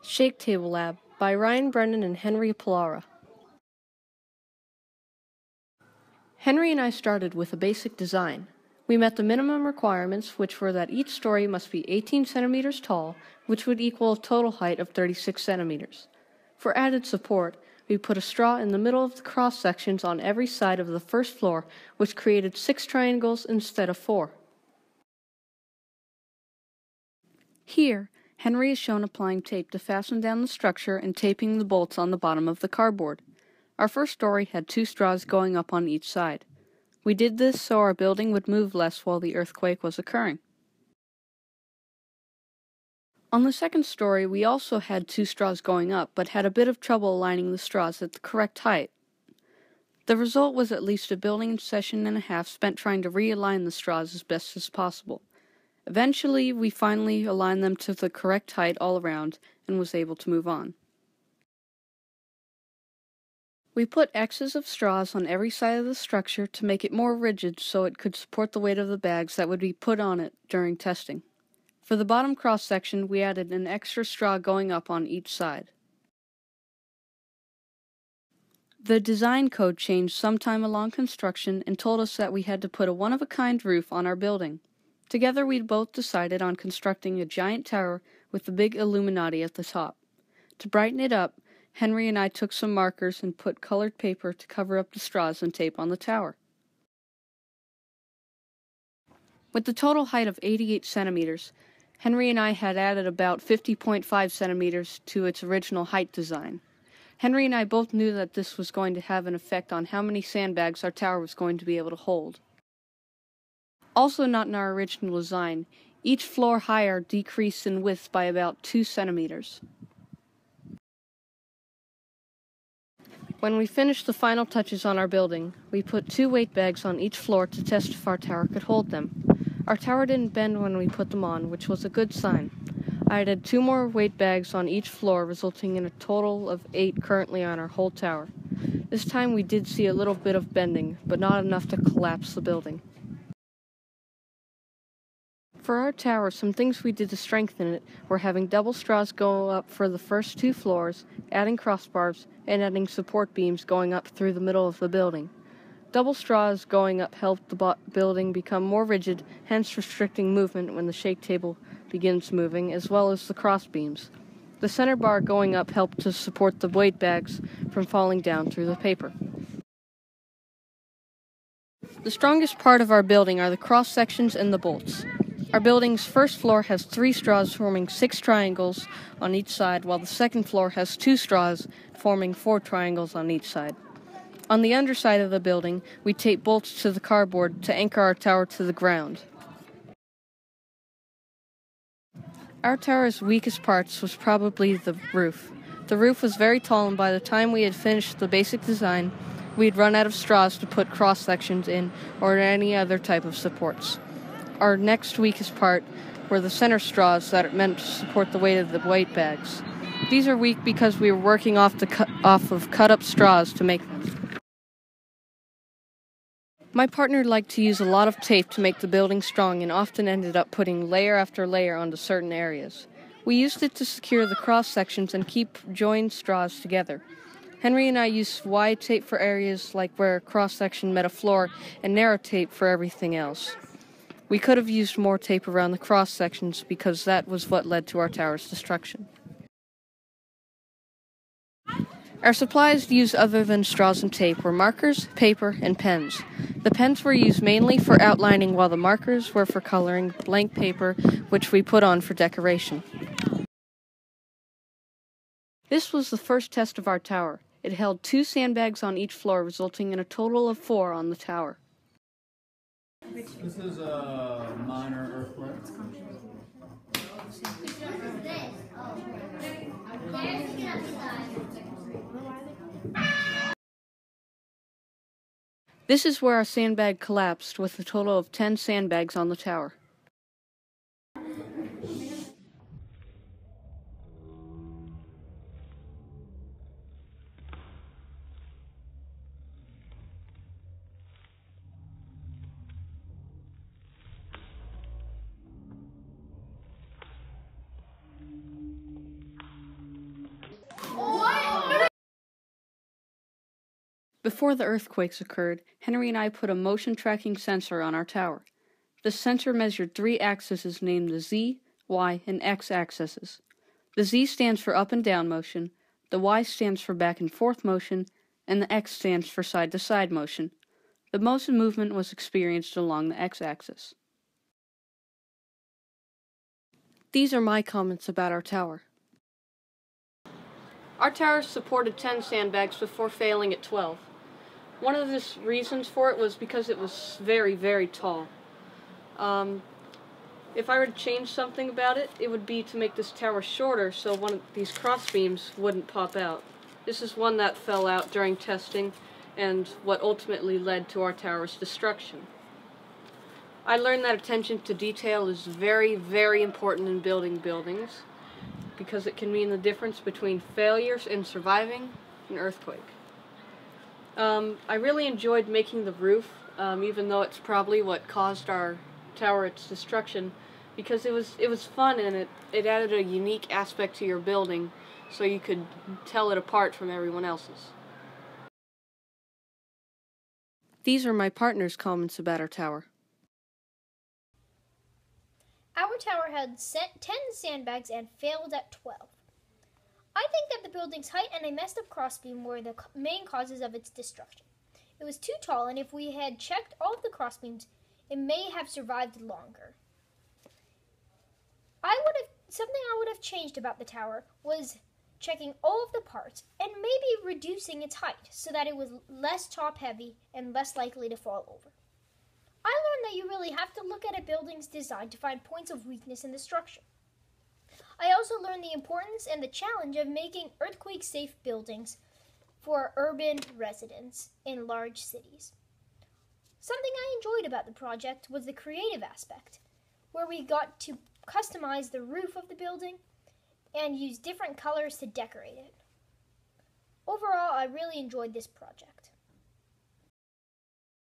Shake Table Lab by Brennan and Henry Pullara. Henry and I started with a basic design. We met the minimum requirements, which were that each story must be 18 centimeters tall, which would equal a total height of 36 centimeters. For added support, we put a straw in the middle of the cross sections on every side of the first floor, which created 6 triangles instead of 4. Here, Henry is shown applying tape to fasten down the structure and taping the bolts on the bottom of the cardboard. Our first story had 2 straws going up on each side. We did this so our building would move less while the earthquake was occurring. On the second story, we also had 2 straws going up, but had a bit of trouble aligning the straws at the correct height. The result was at least a building session and a half spent trying to realign the straws as best as possible. Eventually, we finally aligned them to the correct height all around and was able to move on. We put X's of straws on every side of the structure to make it more rigid so it could support the weight of the bags that would be put on it during testing. For the bottom cross section, we added an extra straw going up on each side. The design code changed sometime along construction and told us that we had to put a one-of-a-kind roof on our building. Together, we both decided on constructing a giant tower with the big Illuminati at the top. To brighten it up, Henry and I took some markers and put colored paper to cover up the straws and tape on the tower. With the total height of 88 centimeters, Henry and I had added about 50.5 centimeters to its original height design. Henry and I both knew that this was going to have an effect on how many sandbags our tower was going to be able to hold. Also not in our original design, each floor higher decreased in width by about 2 centimeters. When we finished the final touches on our building, we put 2 weight bags on each floor to test if our tower could hold them. Our tower didn't bend when we put them on, which was a good sign. I added 2 more weight bags on each floor, resulting in a total of 8 currently on our whole tower. This time we did see a little bit of bending, but not enough to collapse the building. For our tower, some things we did to strengthen it were having double straws go up for the first 2 floors, adding crossbars, and adding support beams going up through the middle of the building. Double straws going up helped the building become more rigid, hence restricting movement when the shake table begins moving, as well as the cross beams. The center bar going up helped to support the weight bags from falling down through the paper. The strongest part of our building are the cross sections and the bolts. Our building's first floor has 3 straws forming 6 triangles on each side, while the second floor has 2 straws forming 4 triangles on each side. On the underside of the building, we tape bolts to the cardboard to anchor our tower to the ground. Our tower's weakest parts was probably the roof. The roof was very tall, and by the time we had finished the basic design, we had run out of straws to put cross sections in or any other type of supports. Our next weakest part were the center straws that are meant to support the weight of the weight bags. These are weak because we were working off of cut-up straws to make them. My partner liked to use a lot of tape to make the building strong and often ended up putting layer after layer onto certain areas. We used it to secure the cross sections and keep joined straws together. Henry and I used wide tape for areas like where a cross section met a floor and narrow tape for everything else. We could have used more tape around the cross sections because that was what led to our tower's destruction. Our supplies used other than straws and tape were markers, paper, and pens. The pens were used mainly for outlining, while the markers were for coloring blank paper, which we put on for decoration. This was the first test of our tower. It held 2 sandbags on each floor, resulting in a total of 4 on the tower. This is a minor earthquake. This is where our sandbag collapsed with a total of 10 sandbags on the tower. Before the earthquakes occurred, Henry and I put a motion tracking sensor on our tower. The sensor measured 3 axes named the Z, Y, and X axes. The Z stands for up and down motion, the Y stands for back and forth motion, and the X stands for side to side motion. The most movement was experienced along the X axis. These are my comments about our tower. Our tower supported 10 sandbags before failing at 12. One of the reasons for it was because it was very, very tall. If I were to change something about it, it would be to make this tower shorter so one of these cross beams wouldn't pop out. This is one that fell out during testing and what ultimately led to our tower's destruction. I learned that attention to detail is very, very important in building buildings because it can mean the difference between failures and surviving an earthquake. I really enjoyed making the roof, even though it's probably what caused our tower its destruction, because it was fun and it added a unique aspect to your building so you could tell it apart from everyone else's. These are my partner's comments about our tower. Our tower had 10 sandbags and failed at 12. I think that the building's height and a messed up crossbeam were the main causes of its destruction. It was too tall, and if we had checked all of the crossbeams, it may have survived longer. Something I would have changed about the tower was checking all of the parts and maybe reducing its height so that it was less top heavy and less likely to fall over. I learned that you really have to look at a building's design to find points of weakness in the structure. I also learned the importance and the challenge of making earthquake-safe buildings for urban residents in large cities. Something I enjoyed about the project was the creative aspect, where we got to customize the roof of the building and use different colors to decorate it. Overall, I really enjoyed this project.